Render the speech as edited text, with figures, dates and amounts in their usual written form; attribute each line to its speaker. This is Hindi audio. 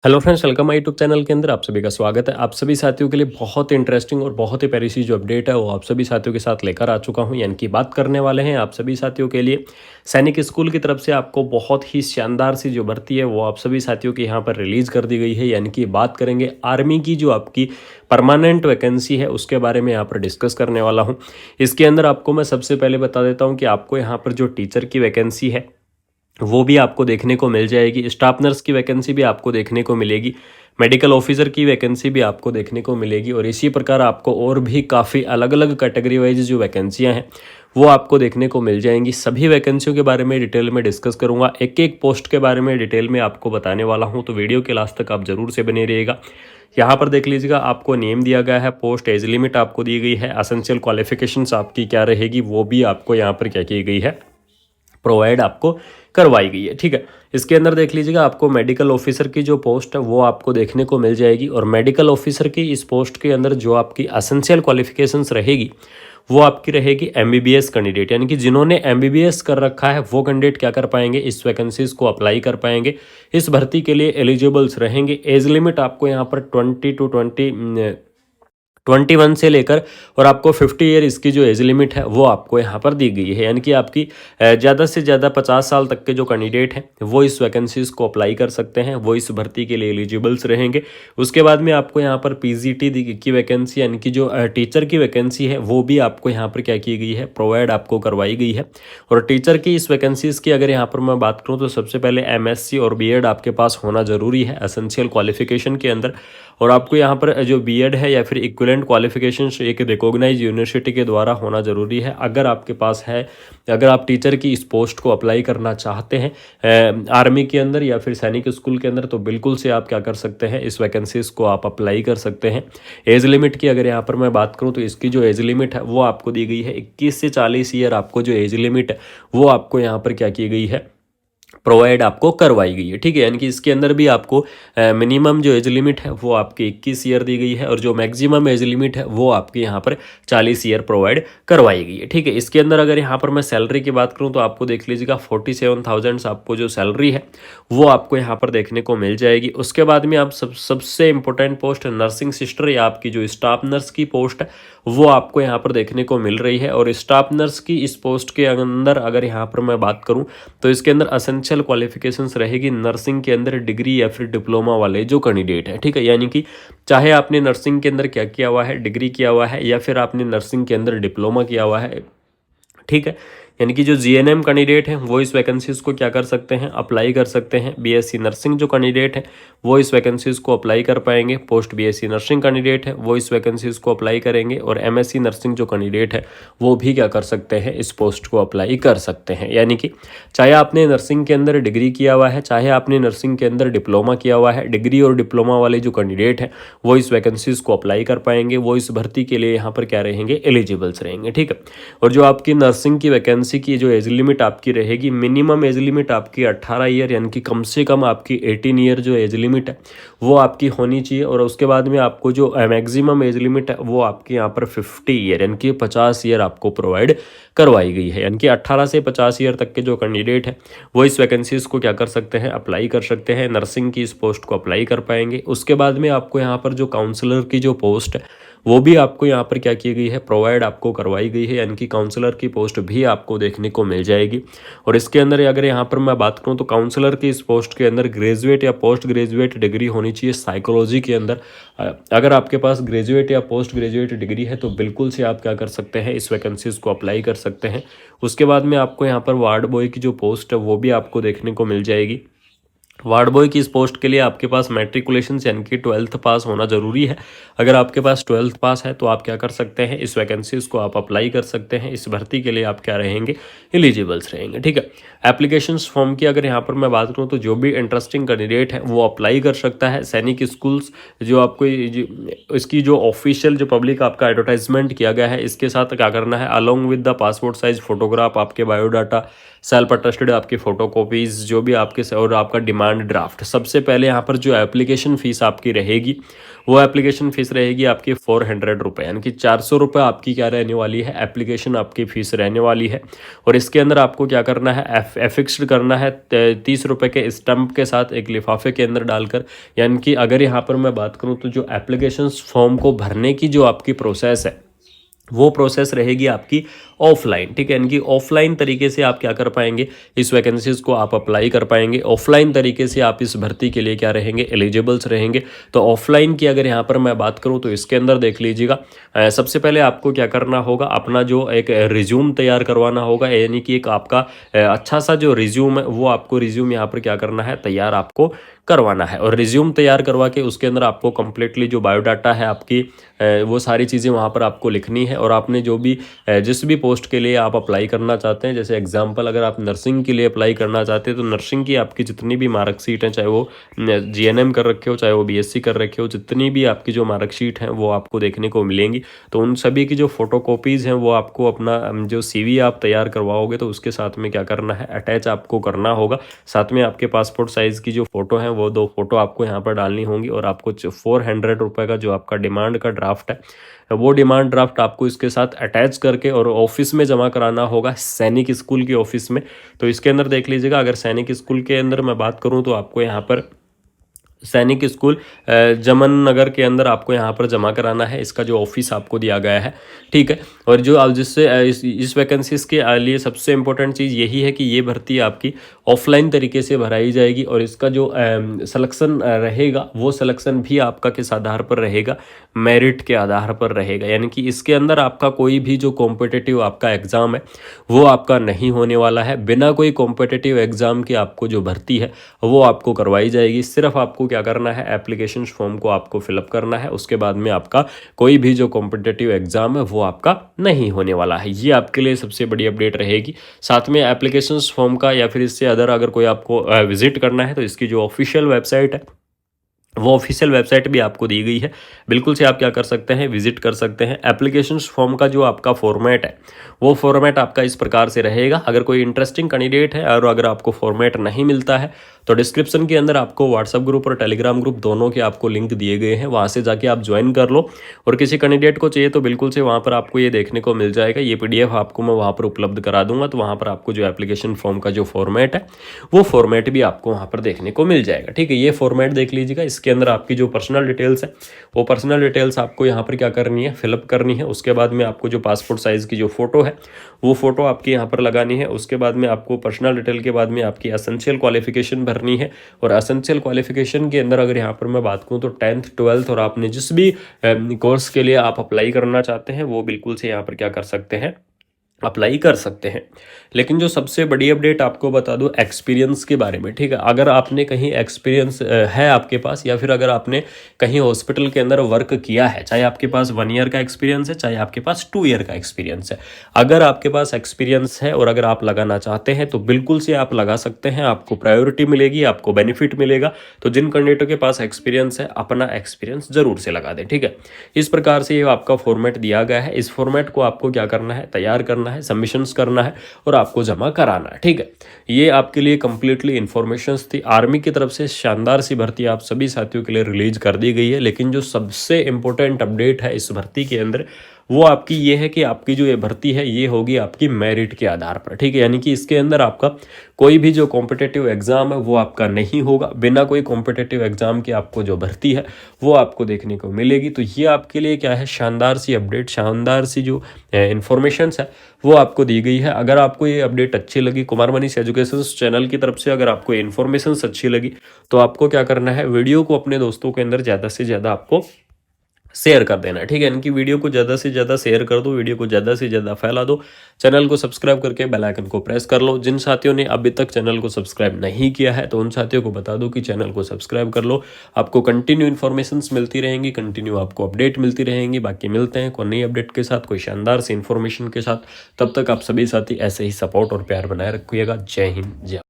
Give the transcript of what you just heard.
Speaker 1: Hello friends, welcome my YouTube channel के अंदर आप सभी का स्वागत है। आप सभी साथियों के लिए बहुत इंटरेस्टिंग और बहुत ही प्यारी सी जो अपडेट है वो आप सभी साथियों के साथ लेकर आ चुका हूं। यानी कि बात करने वाले हैं आप सभी साथियों के लिए सैनिक स्कूल की तरफ से आपको बहुत ही शानदार सी जो भर्ती है वो आप सभी साथियों की यहाँ पर रिलीज कर दी गई है। यानी कि बात करेंगे आर्मी की जो आपकी परमानेंट वैकेंसी है उसके बारे में यहाँ पर डिस्कस करने वाला हूँ। इसके अंदर आपको मैं सबसे पहले बता देता हूँ कि आपको यहाँ पर जो टीचर की वैकेंसी है वो भी आपको देखने को मिल जाएगी। स्टाफ नर्स की वैकेंसी भी आपको देखने को मिलेगी। मेडिकल ऑफिसर की वैकेंसी भी आपको देखने को मिलेगी और इसी प्रकार आपको और भी काफ़ी अलग अलग कैटेगरी वाइज जो वैकेंसियां हैं वो आपको देखने को मिल जाएंगी। सभी वैकेंसियों के बारे में डिटेल में डिस्कस करूंगा, एक एक पोस्ट के बारे में डिटेल में आपको बताने वाला हूं, तो वीडियो के लास्ट तक आप जरूर से बने रहिएगा। यहाँ पर देख लीजिएगा, आपको नेम दिया गया है, पोस्ट एज लिमिट आपको दी गई है, एसेंशियल क्वालिफिकेशंस आपकी क्या रहेगी वो भी आपको यहाँ पर क्या की गई है, प्रोवाइड आपको करवाई गई है। ठीक है, इसके अंदर देख लीजिएगा, आपको मेडिकल ऑफिसर की जो पोस्ट है वो आपको देखने को मिल जाएगी और मेडिकल ऑफिसर की इस पोस्ट के अंदर जो आपकी एसेंशियल क्वालिफिकेशंस रहेगी वो आपकी रहेगी एमबीबीएस कैंडिडेट। यानी कि जिन्होंने एमबीबीएस कर रखा है वो कैंडिडेट क्या कर पाएंगे, इस वैकेंसीज को अप्लाई कर पाएंगे, इस भर्ती के लिए एलिजिबल्स रहेंगे। एज लिमिट आपको यहाँ पर 21 से लेकर और आपको 50 ईयर इसकी जो एज लिमिट है वो आपको यहाँ पर दी गई है। यानी कि आपकी ज़्यादा से ज़्यादा 50 साल तक के जो कैंडिडेट हैं वो इस वैकेंसीज को अप्लाई कर सकते हैं, वो इस भर्ती के लिए एलिजिबल्स रहेंगे। उसके बाद में आपको यहाँ पर पीजीटी की वैकेंसी यानी कि जो टीचर की वैकेंसी है वो भी आपको यहाँ पर क्या की गई है, प्रोवाइड आपको करवाई गई है। और टीचर की इस वैकेंसीज की अगर यहाँ पर मैं बात करूँ तो सबसे पहले एमएससी और बीएड आपके पास होना ज़रूरी है एसेंशियल क्वालिफिकेशन के अंदर। और आपको यहाँ पर जो बीएड है या फिर इक्विवेलेंट क्वालिफिकेशन एक रिकॉग्नाइज यूनिवर्सिटी के द्वारा होना ज़रूरी है। अगर आपके पास है, अगर आप टीचर की इस पोस्ट को अप्लाई करना चाहते हैं आर्मी के अंदर या फिर सैनिक स्कूल के अंदर, तो बिल्कुल से आप क्या कर सकते हैं, इस वैकेंसीज को आप अप्लाई कर सकते हैं। एज लिमिट की अगर यहाँ पर मैं बात करूँ तो इसकी जो एज लिमिट है वो आपको दी गई है 21 से 40 ईयर। आपको जो एज लिमिट है वो आपको यहाँ पर क्या की गई है, प्रोवाइड आपको करवाई गई है। ठीक है, यानी कि इसके अंदर भी आपको मिनिमम जो एज लिमिट है वो आपकी 21 ईयर दी गई है और जो मैक्सिमम एज लिमिट है वो आपके यहाँ पर 40 ईयर प्रोवाइड करवाई गई है। ठीक है, इसके अंदर अगर यहाँ पर मैं सैलरी की बात करूँ तो आपको देख लीजिएगा 47,000 आपको जो सैलरी है वो आपको यहाँ पर देखने को मिल जाएगी। उसके बाद में आप सबसे इंपॉर्टेंट पोस्ट नर्सिंग सिस्टर या आपकी जो स्टाफ नर्स की पोस्ट है वो आपको यहाँ पर देखने को मिल रही है। और स्टाफ नर्स की इस पोस्ट के अंदर अगर यहाँ पर मैं बात करूँ तो इसके अंदर एसेंशियल क्वालिफिकेशंस रहेगी नर्सिंग के अंदर डिग्री या फिर डिप्लोमा वाले जो कैंडिडेट है। ठीक है, यानी कि चाहे आपने नर्सिंग के अंदर क्या किया हुआ है, डिग्री किया हुआ है, या फिर आपने नर्सिंग के अंदर डिप्लोमा किया हुआ है। ठीक है, यानी कि जो जीएनएम कैंडिडेट हैं वो इस वैकेंसीज को क्या कर सकते हैं, अप्लाई कर सकते हैं। बीएससी नर्सिंग जो कैंडिडेट हैं वो इस वैकेंसीज को अप्लाई कर पाएंगे। पोस्ट बीएससी नर्सिंग कैंडिडेट है वो इस वैकेंसीज को अप्लाई करेंगे और एमएससी नर्सिंग जो कैंडिडेट है वो भी क्या कर सकते हैं, इस पोस्ट को अप्लाई कर सकते हैं। यानी कि चाहे आपने नर्सिंग के अंदर डिग्री किया हुआ है, चाहे आपने नर्सिंग के अंदर डिप्लोमा किया हुआ है, डिग्री और डिप्लोमा वाले जो कैंडिडेट हैं वो इस वैकेंसीज को अप्लाई कर पाएंगे, वो इस भर्ती के लिए यहाँ पर क्या रहेंगे, एलिजिबल्स रहेंगे। ठीक है, और जो आपकी नर्सिंग की वैकेंसी की जो एज लिमिट आपकी रहेगी, मिनिमम एज लिमिट आपकी 18 ईयर यानी कि कम से कम आपकी 18 ईयर जो एज लिमिट है वो आपकी होनी चाहिए। और उसके बाद में आपको जो मैक्सिमम एज लिमिट है वो आपके यहाँ पर 50 ईयर यानी कि 50 ईयर आपको प्रोवाइड करवाई गई है। यानी कि 18 से 50 ईयर तक के जो कैंडिडेट हैं वो इस वैकेंसीज को क्या कर सकते हैं, अप्लाई कर सकते हैं, नर्सिंग की इस पोस्ट को अप्लाई कर पाएंगे। उसके बाद में आपको यहाँ पर जो काउंसलर की जो पोस्ट है वो भी आपको यहाँ पर क्या की गई है, प्रोवाइड आपको करवाई गई है। यानी कि काउंसलर की पोस्ट भी आपको देखने को मिल जाएगी। और इसके अंदर अगर यहाँ पर मैं बात करूँ तो काउंसलर की इस पोस्ट के अंदर ग्रेजुएट या पोस्ट ग्रेजुएट डिग्री होनी चाहिए साइकोलॉजी के अंदर। अगर आपके पास ग्रेजुएट या पोस्ट ग्रेजुएट डिग्री है तो बिल्कुल से आप क्या कर सकते हैं, इस वैकेंसीज को अप्लाई कर सकते हैं। उसके बाद में आपको यहाँ पर वार्ड बॉय की जो पोस्ट है वो भी आपको देखने को मिल जाएगी। वार्ड बॉय की इस पोस्ट के लिए आपके पास मैट्रिकुलेशन यानी कि 12th पास होना ज़रूरी है। अगर आपके पास 12th पास है तो आप क्या कर सकते हैं, इस वैकेंसीज को आप अप्लाई कर सकते हैं। इस भर्ती के लिए आप क्या रहेंगे, एलिजिबल्स रहेंगे। ठीक है, एप्लीकेशंस फॉर्म की अगर यहाँ पर मैं बात करूँ तो जो भी इंटरेस्टिंग कैंडिडेट है वो अप्लाई कर सकता है। सैनिक स्कूल्स जो आपको इसकी जो ऑफिशियल जो पब्लिक आपका एडवर्टाइजमेंट किया गया है इसके साथ क्या करना है, along with the passport size photograph, आपके बायोडाटा, सेल्फ अटेस्टेड आपकी फ़ोटोकॉपीज़ जो भी आपके और आपका डिमांड ड्राफ्ट। सबसे पहले यहाँ पर जो एप्लीकेशन फ़ीस आपकी रहेगी वो एप्लीकेशन फ़ीस रहेगी आपकी 400 रुपये, यानी कि 400 रुपये आपकी क्या रहने वाली है, एप्लीकेशन आपकी फ़ीस रहने वाली है। और इसके अंदर आपको क्या करना है, एफिक्स्ड करना है 30 रुपये के स्टम्प के साथ एक लिफाफे के अंदर डालकर। यानी कि अगर यहाँ पर मैं बात करूँ तो जो एप्लीकेशन फॉर्म को भरने की जो आपकी प्रोसेस है वो प्रोसेस रहेगी आपकी ऑफलाइन, ठीक है। यानी कि ऑफलाइन तरीके से आप क्या कर पाएंगे, इस वैकेंसीज़ को आप अप्लाई कर पाएंगे। ऑफलाइन तरीके से आप इस भर्ती के लिए क्या रहेंगे, एलिजिबल्स रहेंगे। तो ऑफलाइन की अगर यहाँ पर मैं बात करूँ तो इसके अंदर देख लीजिएगा, सबसे पहले आपको क्या करना होगा, अपना जो एक रिज्यूम तैयार करवाना होगा। यानी कि एक आपका अच्छा सा जो रिज्यूम है वो आपको रिज्यूम यहाँ पर क्या करना है, तैयार आपको करवाना है। और रिज्यूम तैयार करवा के उसके अंदर आपको कंप्लीटली जो बायोडाटा है आपकी वो सारी चीज़ें वहाँ पर आपको लिखनी है। और आपने जो भी जिस भी पोस्ट के लिए आप अप्लाई करना चाहते हैं, जैसे एग्जांपल अगर आप नर्सिंग के लिए अप्लाई करना चाहते हैं तो नर्सिंग की आपकी जितनी भी मार्कशीट हैं, चाहे वो जीएनएम कर रखे हो, चाहे वो बीएससी कर रखे हो, जितनी भी आपकी जो मार्कशीट हैं वो आपको देखने को मिलेंगी। तो उन सभी की जो फोटोकॉपीज़ हैं वो आपको अपना जो सीवी आप तैयार करवाओगे तो उसके साथ में क्या करना है, अटैच आपको करना होगा। साथ में आपके पासपोर्ट साइज़ की जो फ़ोटो है वो 2 फोटो आपको यहाँ पर डालनी होंगी। और आपको 400 रुपये का जो आपका डिमांड का ड्राफ्ट है वो डिमांड ड्राफ्ट आपको इसके साथ अटैच करके और ऑफिस में जमा कराना होगा, सैनिक स्कूल की ऑफिस में। तो इसके अंदर देख लीजिएगा, अगर सैनिक स्कूल के अंदर मैं बात करूं तो आपको यहाँ पर सैनिक स्कूल जमन नगर के अंदर आपको यहाँ पर जमा कराना है। इसका जो ऑफिस आपको दिया गया है, ठीक है। और जो आप जिससे इस वैकेंसीज़ के लिए सबसे इम्पोर्टेंट चीज़ यही है कि ये भर्ती आपकी ऑफलाइन तरीके से भराई जाएगी। और इसका जो सिलेक्शन रहेगा वो सिलेक्शन भी आपका किस आधार पर रहेगा, मेरिट के आधार पर रहेगा। यानी कि इसके अंदर आपका कोई भी जो कॉम्पिटिटिव आपका एग्ज़ाम है वो आपका नहीं होने वाला है। बिना कोई कॉम्पिटिटिव एग्ज़ाम की आपको जो भर्ती है वो आपको करवाई जाएगी। सिर्फ आपको क्या करना है, एप्लीकेशन फॉर्म को आपको फिलअप करना है। उसके बाद में आपका कोई भी जो कॉम्पिटिटिव एग्जाम है वो आपका नहीं होने वाला है। ये आपके लिए सबसे बड़ी अपडेट रहेगी। साथ में एप्लीकेशन फॉर्म का या फिर इससे अगर कोई आपको विजिट करना है तो इसकी जो ऑफिशियल वेबसाइट है वो ऑफिशियल वेबसाइट भी आपको दी गई है, बिल्कुल से आप क्या कर सकते हैं, विजिट कर सकते हैं। एप्लीकेशन फॉर्म का जो आपका फॉर्मेट है वो फॉर्मेट आपका इस प्रकार से रहेगा। अगर कोई इंटरेस्टिंग कैंडिडेट है और अगर आपको फॉर्मेट नहीं मिलता है तो डिस्क्रिप्शन के अंदर आपको व्हाट्सएप ग्रुप और टेलीग्राम ग्रुप दोनों के आपको लिंक दिए गए हैं, वहाँ से जाके आप ज्वाइन कर लो। और किसी कैंडिडेट को चाहिए तो बिल्कुल से वहाँ पर आपको ये देखने को मिल जाएगा, ये PDF आपको मैं वहाँ पर उपलब्ध करा दूंगा। तो वहाँ पर आपको जो एप्लीकेशन फॉर्म का जो फॉर्मेट है वो फॉर्मेट भी आपको वहाँ पर देखने को मिल जाएगा, ठीक है। ये फॉर्मेट देख लीजिएगा। इसके अंदर आपकी जो पर्सनल डिटेल्स है वो पर्सनल डिटेल्स आपको यहाँ पर क्या करनी है, फिलअप करनी है। उसके बाद में आपको जो पासपोर्ट साइज़ की जो फोटो है वो फोटो आपकी यहाँ पर लगानी है। उसके बाद में आपको पर्सनल डिटेल के बाद में आपकी एसेंशियल क्वालिफिकेशन भरनी है। और एसेंशियल क्वालिफिकेशन के अंदर अगर यहाँ पर मैं बात करूँ तो 10th 12th और आपने जिस भी कोर्स के लिए आप अप्लाई करना चाहते हैं वो बिल्कुल से यहाँ पर क्या कर सकते हैं, अप्लाई कर सकते हैं। लेकिन जो सबसे बड़ी अपडेट आपको बता दूं एक्सपीरियंस के बारे में, ठीक है। अगर आपने कहीं एक्सपीरियंस है आपके पास या फिर अगर आपने कहीं हॉस्पिटल के अंदर वर्क किया है, चाहे आपके पास 1 ईयर का एक्सपीरियंस है, चाहे आपके पास 2 ईयर का एक्सपीरियंस है, अगर आपके पास एक्सपीरियंस है और अगर आप लगाना चाहते हैं तो बिल्कुल से आप लगा सकते हैं। आपको प्रायोरिटी मिलेगी, आपको बेनिफिट मिलेगा। तो जिन कैंडिडेटों के पास एक्सपीरियंस है अपना एक्सपीरियंस जरूर से लगा दें, ठीक है। इस प्रकार से ये आपका फॉर्मेट दिया गया है। इस फॉर्मेट को आपको क्या करना है, तैयार करना है, सबमिशंस करना है और आपको जमा कराना है, ठीक है। ये आपके लिए कंप्लीटली इन्फॉर्मेशंस थी। आर्मी की तरफ से शानदार सी भर्ती आप सभी साथियों के लिए रिलीज कर दी गई है। लेकिन जो सबसे इंपॉर्टेंट अपडेट है इस भर्ती के अंदर वो आपकी ये है कि आपकी जो ये भर्ती है ये होगी आपकी मेरिट के आधार पर, ठीक है। यानी कि इसके अंदर आपका कोई भी जो कॉम्पिटिटिव एग्जाम है वो आपका नहीं होगा। बिना कोई कॉम्पिटिटिव एग्जाम की आपको जो भर्ती है वो आपको देखने को मिलेगी। तो ये आपके लिए क्या है, शानदार सी अपडेट, शानदार सी जो इन्फॉर्मेशन है वो आपको दी गई है। अगर आपको ये अपडेट अच्छी लगी, कुमार मनीष एजुकेशन चैनल की तरफ से अगर आपको इन्फॉर्मेशन अच्छी लगी तो आपको क्या करना है, वीडियो को अपने दोस्तों के अंदर ज़्यादा से ज़्यादा आपको शेयर कर देना है, ठीक है। इनकी वीडियो को ज़्यादा से ज़्यादा शेयर कर दो, वीडियो को ज़्यादा से ज़्यादा फैला दो। चैनल को सब्सक्राइब करके बेल आइकन को प्रेस कर लो। जिन साथियों ने अभी तक चैनल को सब्सक्राइब नहीं किया है तो उन साथियों को बता दो कि चैनल को सब्सक्राइब कर लो। आपको कंटिन्यू इन्फॉर्मेशंस मिलती रहेंगी, कंटिन्यू आपको अपडेट मिलती रहेंगी। बाकी मिलते हैं कोई नई अपडेट के साथ, कोई शानदार सी इन्फॉर्मेशन के साथ। तब तक आप सभी साथी ऐसे ही सपोर्ट और प्यार बनाए रखिएगा। जय हिंद, जय